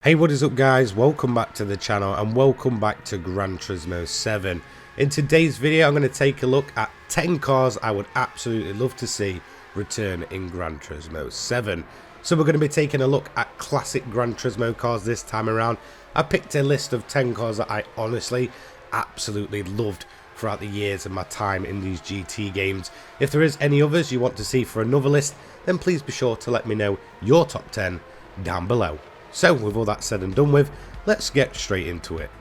Hey, what is up guys, welcome back to the channel and welcome back to Gran Turismo 7. In today's video I'm going to take a look at 10 cars I would absolutely love to see return in Gran Turismo 7. So we're going to be taking a look at classic Gran Turismo cars this time around. I picked a list of 10 cars that I honestly absolutely loved throughout the years of my time in these GT games. If there is any others you want to see for another list, then please be sure to let me know your top 10 down below. So with all that said and done with, let's get straight into it.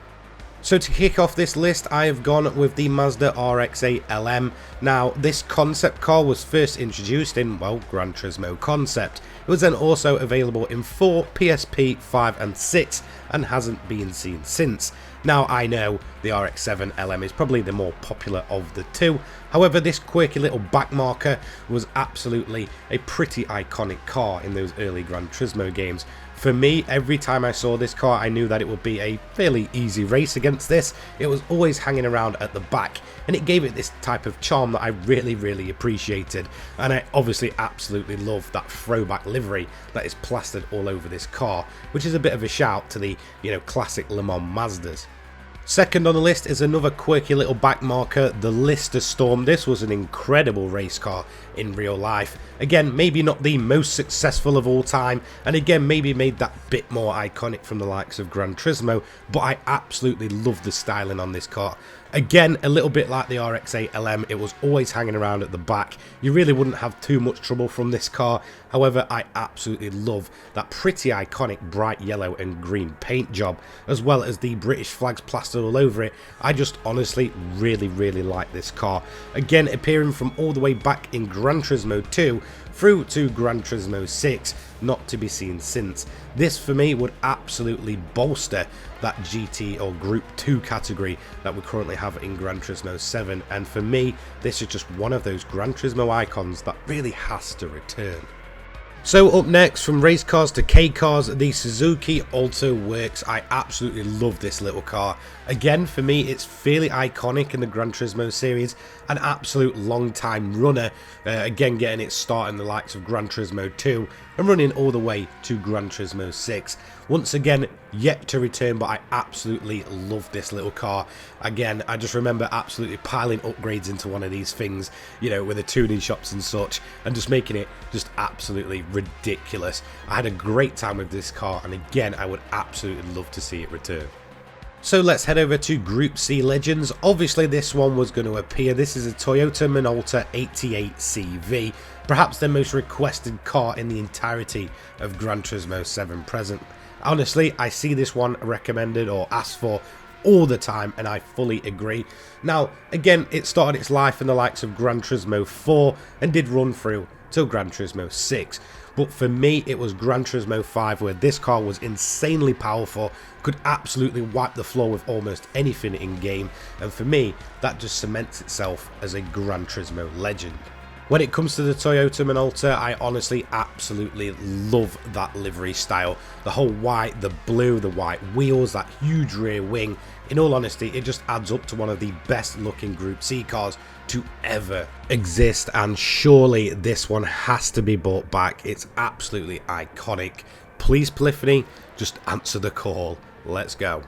So to kick off this list, I have gone with the Mazda RX8 LM. Now this concept car was first introduced in, well, Gran Turismo Concept. It was then also available in 4, PSP, 5 and 6 and hasn't been seen since. Now I know the RX-7 LM is probably the more popular of the two, however this quirky little back marker was absolutely a pretty iconic car in those early Gran Turismo games. For me, every time I saw this car I knew that it would be a fairly easy race against this. It was always hanging around at the back and it gave it this type of charm that I really appreciated, and I obviously absolutely love that throwback livery that is plastered all over this car, which is a bit of a shout to the classic Le Mans Mazdas. Second on the list is another quirky little back marker, the Lister Storm. This was an incredible race car in real life. Again, maybe not the most successful of all time, and again maybe made that bit more iconic from the likes of Gran Turismo, but I absolutely love the styling on this car. Again, a little bit like the RX-8 LM, it was always hanging around at the back. You really wouldn't have too much trouble from this car. However, I absolutely love that pretty iconic bright yellow and green paint job, as well as the British flags plastered all over it. I just honestly really like this car. Again, appearing from all the way back in Gran Turismo 2 through to Gran Turismo 6, not to be seen since. This for me would absolutely bolster that GT or Group 2 category that we currently have in Gran Turismo 7, and for me this is just one of those Gran Turismo icons that really has to return. So up next, from race cars to K cars, the Suzuki Alto works. I absolutely love this little car. Again, for me it's fairly iconic in the Gran Turismo series, an absolute long time runner, again getting its start in the likes of Gran Turismo 2 and running all the way to Gran Turismo 6. Once again, yet to return, but I absolutely love this little car. Again, I just remember absolutely piling upgrades into one of these things, with the tuning shops and such, and just making it just absolutely ridiculous. I had a great time with this car, and again, I would absolutely love to see it return. So let's head over to Group C Legends. Obviously this one was going to appear. This is a Toyota Minolta 88 CV, perhaps the most requested car in the entirety of Gran Turismo 7 present. Honestly, I see this one recommended or asked for all the time, and I fully agree. Now again, it started its life in the likes of Gran Turismo 4 and did run through till Gran Turismo 6, but for me it was Gran Turismo 5 where this car was insanely powerful, could absolutely wipe the floor with almost anything in game, and for me that just cements itself as a Gran Turismo legend. When it comes to the Toyota Minolta, I honestly absolutely love that livery style. The whole white, the blue, the white wheels, that huge rear wing. In all honesty, it just adds up to one of the best looking Group C cars to ever exist, and surely this one has to be brought back. It's absolutely iconic. Please, Polyphony, just answer the call. Let's go.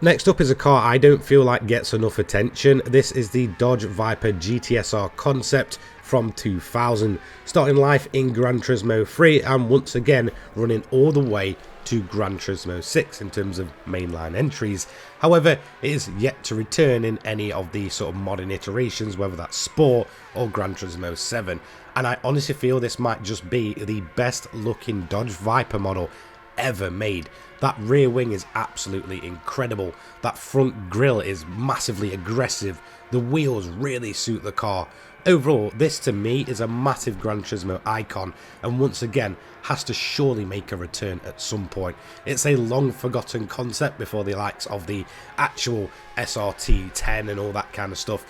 Next up is a car I don't feel like gets enough attention. This is the Dodge Viper GTSR concept from 2000, starting life in Gran Turismo 3 and once again running all the way to Gran Turismo 6 in terms of mainline entries. However, it is yet to return in any of the sort of modern iterations, whether that's Sport or Gran Turismo 7, and I honestly feel this might just be the best looking Dodge Viper model ever made. That rear wing is absolutely incredible, that front grille is massively aggressive, the wheels really suit the car. Overall, this to me is a massive Gran Turismo icon, and once again has to surely make a return at some point. It's a long forgotten concept before the likes of the actual SRT 10 and all that kind of stuff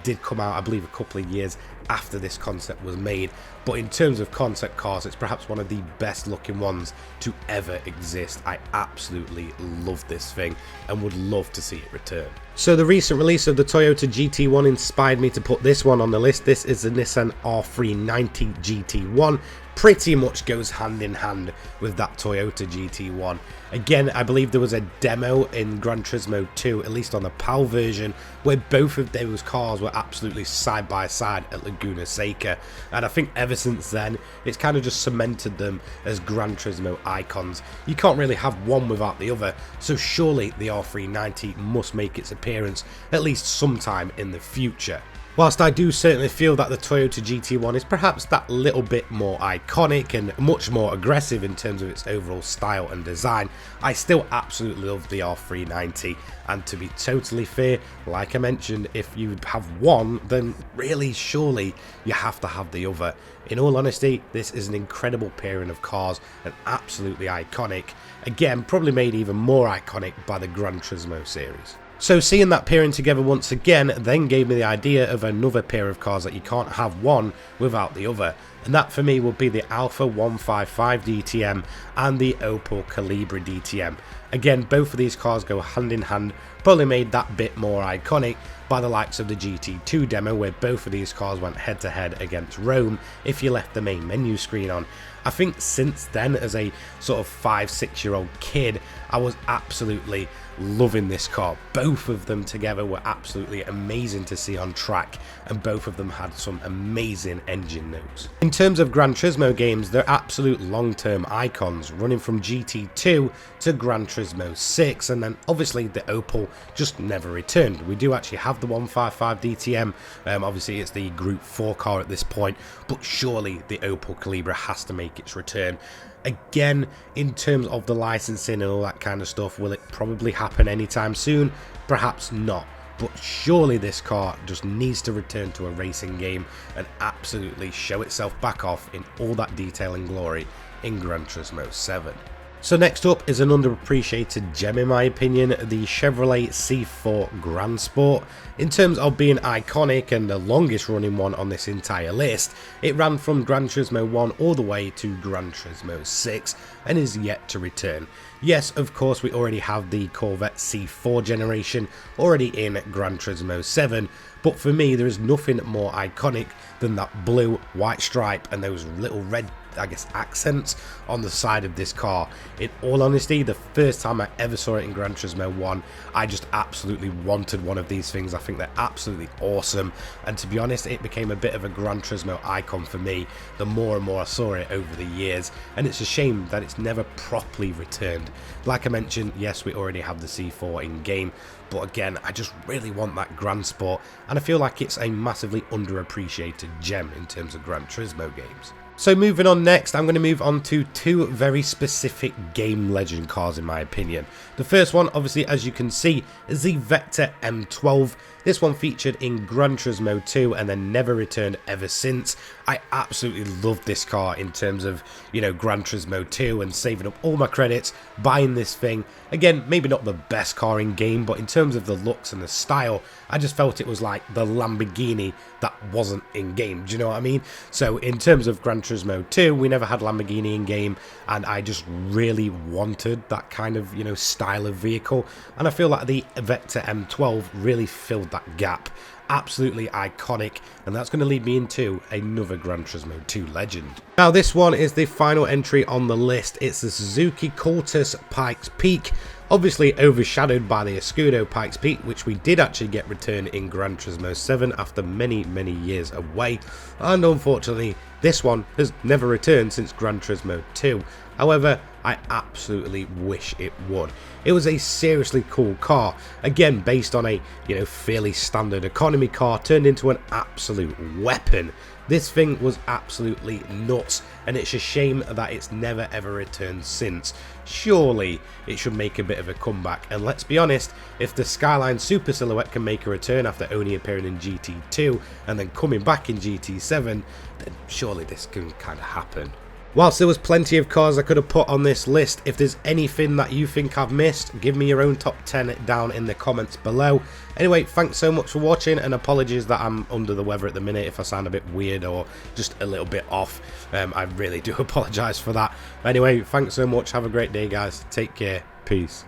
did come out, I believe a couple of years after this concept was made. But in terms of concept cars, it's perhaps one of the best looking ones to ever exist. I absolutely love this thing and would love to see it return. So the recent release of the Toyota GT1 inspired me to put this one on the list. This is the Nissan R390 GT1. pretty much goes hand in hand with that Toyota GT1. Again, I believe there was a demo in Gran Turismo 2, at least on the PAL version, where both of those cars were absolutely side by side at Laguna Seca, and I think ever since then it's kind of just cemented them as Gran Turismo icons. You can't really have one without the other, so surely the R390 must make its appearance at least sometime in the future. Whilst I do certainly feel that the Toyota GT1 is perhaps that little bit more iconic and much more aggressive in terms of its overall style and design, I still absolutely love the R390, and to be totally fair, like I mentioned, if you have one, then really surely you have to have the other. In all honesty, this is an incredible pairing of cars and absolutely iconic, again probably made even more iconic by the Gran Turismo series. So seeing that pairing together once again then gave me the idea of another pair of cars that you can't have one without the other, and that for me would be the Alpha 155 DTM and the Opel Calibra DTM. Again, both of these cars go hand in hand, probably made that bit more iconic by the likes of the GT2 demo, where both of these cars went head to head against Rome if you left the main menu screen on. I think since then, as a sort of 5-6 year old kid, I was absolutely loving this car. Both of them together were absolutely amazing to see on track, and both of them had some amazing engine notes. In terms of Gran Turismo games, they're absolute long-term icons, running from GT2 to Gran Turismo 6, and then obviously the Opel just never returned. We do actually have the 155 DTM, obviously it's the Group 4 car at this point, but surely the Opel Calibra has to make its return. Again, in terms of the licensing and all that kind of stuff, will it probably happen anytime soon? Perhaps not, but surely this car just needs to return to a racing game and absolutely show itself back off in all that detail and glory in Gran Turismo 7. So next up is an underappreciated gem in my opinion, the Chevrolet C4 Grand Sport. In terms of being iconic and the longest running one on this entire list, it ran from Gran Turismo 1 all the way to Gran Turismo 6 and is yet to return. Yes, of course we already have the Corvette C4 generation already in Gran Turismo 7, but for me there is nothing more iconic than that blue, white stripe and those little red, I guess, accents on the side of this car. In all honesty, the first time I ever saw it in Gran Turismo 1, I just absolutely wanted one of these things. I think they're absolutely awesome, and to be honest, it became a bit of a Gran Turismo icon for me the more and more I saw it over the years, and it's a shame that it's never properly returned. Like I mentioned, yes, we already have the C4 in game, but again, I just really want that Grand Sport, and I feel like it's a massively underappreciated gem in terms of Gran Turismo games. So moving on next, I'm going to move on to two very specific game legend cars in my opinion. The first one, obviously, as you can see, is the Vector M12. This one featured in Gran Turismo 2 and then never returned ever since. I absolutely loved this car in terms of, you know, Gran Turismo 2 and saving up all my credits, buying this thing. Again, maybe not the best car in game, but in terms of the looks and the style, I just felt it was like the Lamborghini that wasn't in game. Do you know what I mean? So in terms of Gran Turismo 2, we never had Lamborghini in game, and I just really wanted that kind of, you know, style of vehicle, and I feel like the Vector M12 really filled that gap. Absolutely iconic, and that's going to lead me into another Gran Turismo 2 legend. Now this one is the final entry on the list. It's the Suzuki Cultus Pikes Peak, obviously overshadowed by the Escudo Pikes Peak, which we did actually get returned in Gran Turismo 7 after many years away, and unfortunately this one has never returned since Gran Turismo 2. However, I absolutely wish it would. It was a seriously cool car, again based on a, you know, fairly standard economy car turned into an absolute weapon. This thing was absolutely nuts, and it's a shame that it's never ever returned since. Surely it should make a bit of a comeback, and let's be honest, if the Skyline Super Silhouette can make a return after only appearing in GT2 and then coming back in GT7, then surely this can kind of happen. Whilst there was plenty of cars I could have put on this list, if there's anything that you think I've missed, give me your own top 10 down in the comments below. Anyway, thanks so much for watching, and apologies that I'm under the weather at the minute if I sound a bit weird or just a little bit off. I really do apologise for that. Anyway, thanks so much, have a great day guys, take care, peace.